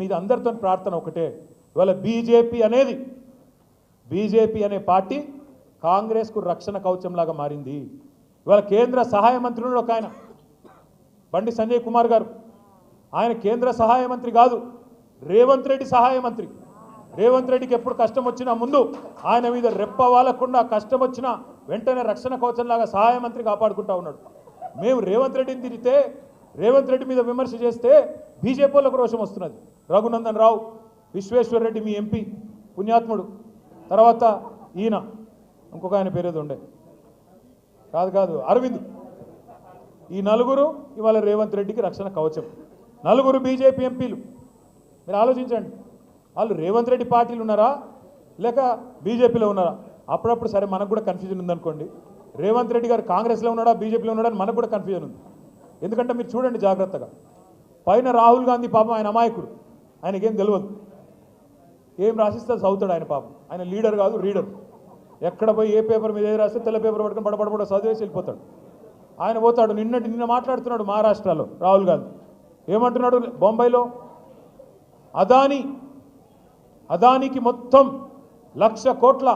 మీద అందరితో ప్రార్థన ఒకటే, ఇవాళ బీజేపీ అనే పార్టీ కాంగ్రెస్కు రక్షణ కవచంలాగా మారింది. ఇవాళ కేంద్ర సహాయ మంత్రులు ఒక ఆయన బండి సంజయ్ కుమార్ గారు, ఆయన కేంద్ర సహాయ మంత్రి కాదు, రేవంత్ రెడ్డి సహాయ మంత్రి. రేవంత్ రెడ్డికి ఎప్పుడు కష్టం వచ్చినా ముందు ఆయన మీద రెప్ప వాలకుండా కష్టం వచ్చినా వెంటనే రక్షణ కవచంలాగా సహాయ మంత్రి కాపాడుకుంటా ఉన్నాడు. మేము రేవంత్ రెడ్డిని తిరిగితే, రేవంత్ రెడ్డి మీద విమర్శ చేస్తే బీజేపీలకు రోషం వస్తున్నది. రఘునందన్ రావు, విశ్వేశ్వర్ రెడ్డి మీ ఎంపీ పుణ్యాత్ముడు, తర్వాత ఈయన ఇంకొక ఆయన పేరేదో ఉండే కాదు అరవింద్, ఈ నలుగురు ఇవాళ రేవంత్ రెడ్డికి రక్షణ కవచం. నలుగురు బీజేపీ ఎంపీలు. మీరు ఆలోచించండి, వాళ్ళు రేవంత్ రెడ్డి పార్టీలు ఉన్నారా లేక బీజేపీలో ఉన్నారా? అప్పుడప్పుడు సరే మనకు కూడా కన్ఫ్యూజన్ ఉందనుకోండి, రేవంత్ రెడ్డి గారు కాంగ్రెస్లో ఉన్నాడా బీజేపీలో ఉన్నాడా అని మనకు కూడా కన్ఫ్యూజన్ ఉంది. ఎందుకంటే మీరు చూడండి జాగ్రత్తగా, పైన రాహుల్ గాంధీ పాపం ఆయన అమాయకుడు, ఆయనకేం తెలియదు, ఏం రాసిస్తే చదువుతాడు ఆయన పాపం. ఆయన లీడర్ కాదు, రీడర్. ఎక్కడ పోయి ఏ పేపర్ మీద ఏది రాస్తే తెల్ల పేపర్ పట్టుకొని పడపడపడ చదివేసి వెళ్ళిపోతాడు. ఆయన పోతాడు. నిన్న మాట్లాడుతున్నాడు మహారాష్ట్రలో రాహుల్ గాంధీ. ఏమంటున్నాడు? బొంబాయిలో అదానికి మొత్తం 1,00,000 కోట్ల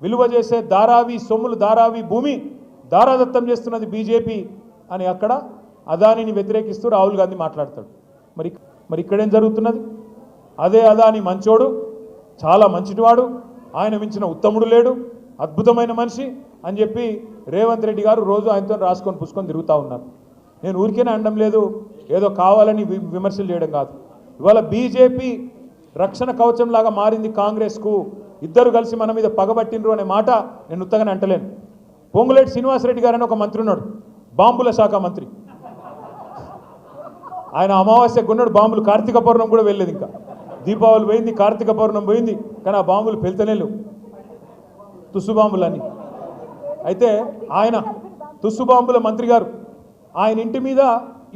విలువ చేసే ధారావి సొమ్ములు, ధారావి భూమి దారాదత్తం చేస్తున్నది బీజేపీ అని అక్కడ అదానిని వ్యతిరేకిస్తూ రాహుల్ గాంధీ మాట్లాడతాడు. మరి ఇక్కడేం జరుగుతున్నది? అదే అదాని మంచోడు, చాలా మంచిటివాడు, ఆయన మించిన ఉత్తముడు లేడు, అద్భుతమైన మనిషి అని చెప్పి రేవంత్ రెడ్డి గారు రోజు ఆయనతో రాసుకొని పుసుకొని తిరుగుతూ ఉన్నారు. నేను ఊరికేనే అనడం లేదు, ఏదో కావాలని విమర్శలు చేయడం కాదు. ఇవాళ బీజేపీ రక్షణ కవచంలాగా మారింది కాంగ్రెస్కు. ఇద్దరు కలిసి మన మీద పగబట్టినరు అనే మాట నేను ఉత్తగానే అంటలేను. పొంగులేటి శ్రీనివాసరెడ్డి గారు అని ఒక మంత్రి ఉన్నాడు, బాంబుల శాఖ మంత్రి. ఆయన అమావాస్య కొన్నాడు బాంబులు, కార్తీక పౌర్ణం కూడా వెళ్ళలేదు, ఇంకా దీపావళి పోయింది, కార్తీక పౌర్ణం పోయింది, కానీ ఆ బాంబులు పెళ్తనే లేవు, తుస్సు బాంబులన్నీ. అయితే ఆయన తుస్సు బాంబుల మంత్రి గారు, ఆయన ఇంటి మీద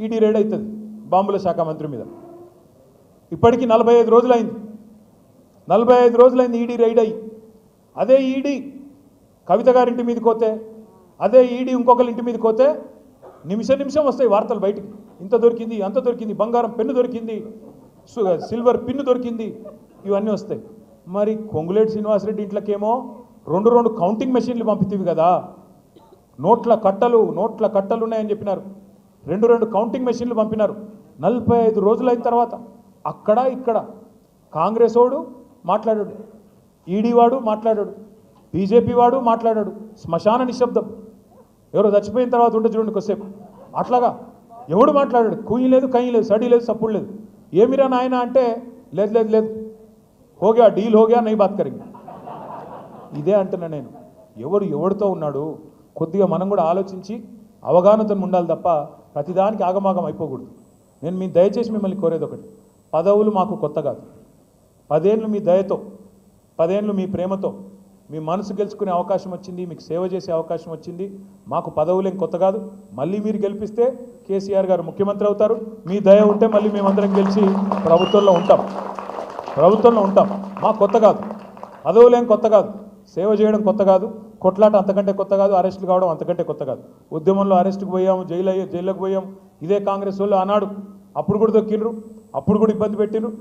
ఈడీ రైడ్ అవుతుంది, బాంబుల శాఖ మంత్రి మీద. ఇప్పటికీ 45 రోజులైంది, 45 రోజులైంది ఈడీ రైడ్ అయ్యి. అదే ఈడీ కవిత గారింటి మీదకి పోతే, అదే ఈడీ ఇంకొకరి ఇంటి మీదకి పోతే నిమిషం వస్తాయి వార్తలు బయటికి. ఇంత దొరికింది, అంత దొరికింది, బంగారం పెన్ను దొరికింది, సిల్వర్ పిన్ను దొరికింది, ఇవన్నీ వస్తాయి. మరి పొంగులేటి శ్రీనివాసరెడ్డి ఇంట్లోకేమో 2 కౌంటింగ్ మెషిన్లు పంపితీవి కదా, నోట్ల కట్టలు ఉన్నాయని చెప్పినారు. 2 కౌంటింగ్ మెషిన్లు పంపినారు. 45 రోజులైన తర్వాత అక్కడ ఇక్కడ కాంగ్రెస్ వాడు మాట్లాడాడు, ఈడీ వాడు మాట్లాడాడు, బీజేపీ వాడు మాట్లాడాడు. శ్మశాన నిశ్శబ్దం. ఎవరో చచ్చిపోయిన తర్వాత ఉంటే చూడండి కొద్దిసేపు, అట్లాగా ఎవడు మాట్లాడాడు. కూయి లేదు, కయ్యి లేదు, సడి లేదు, సప్పుడు లేదు. ఏమిరా నాయన అంటే లేదు హోగా డీల్ హోగా నై బాత్ కరింగ్. ఇదే అంటున్నా నేను. ఎవడితో ఉన్నాడు కొద్దిగా మనం కూడా ఆలోచించి అవగాహనతో ఉండాలి తప్ప ప్రతిదానికి ఆగమాగం అయిపోకూడదు. నేను దయచేసి మిమ్మల్ని కోరేది ఒకటి, పదవులు మాకు కొత్త కాదు. 10 ఏళ్ళు మీ దయతో, 10 ఏళ్ళు మీ ప్రేమతో మీ మనసు గెలుచుకునే అవకాశం వచ్చింది, మీకు సేవ చేసే అవకాశం వచ్చింది. మాకు పదవులేం కొత్త కాదు. మళ్ళీ మీరు గెలిపిస్తే కేసీఆర్ గారు ముఖ్యమంత్రి అవుతారు. మీ దయ ఉంటే మళ్ళీ మేమందరం గెలిచి ప్రభుత్వంలో ఉంటాం. మాకు కొత్త కాదు, పదవులేం కొత్త కాదు, సేవ చేయడం కొత్త కాదు, కొట్లాట అంతకంటే కొత్త కాదు, అరెస్టులు కావడం అంతకంటే కొత్త కాదు. ఉద్యమంలో అరెస్టుకు పోయాము, జైల్లోకి పోయాము. ఇదే కాంగ్రెస్ వాళ్ళు ఆనాడు అప్పుడు కూడా దొక్కిండ్రు, అప్పుడు కూడా ఇబ్బంది పెట్టిండ్రు.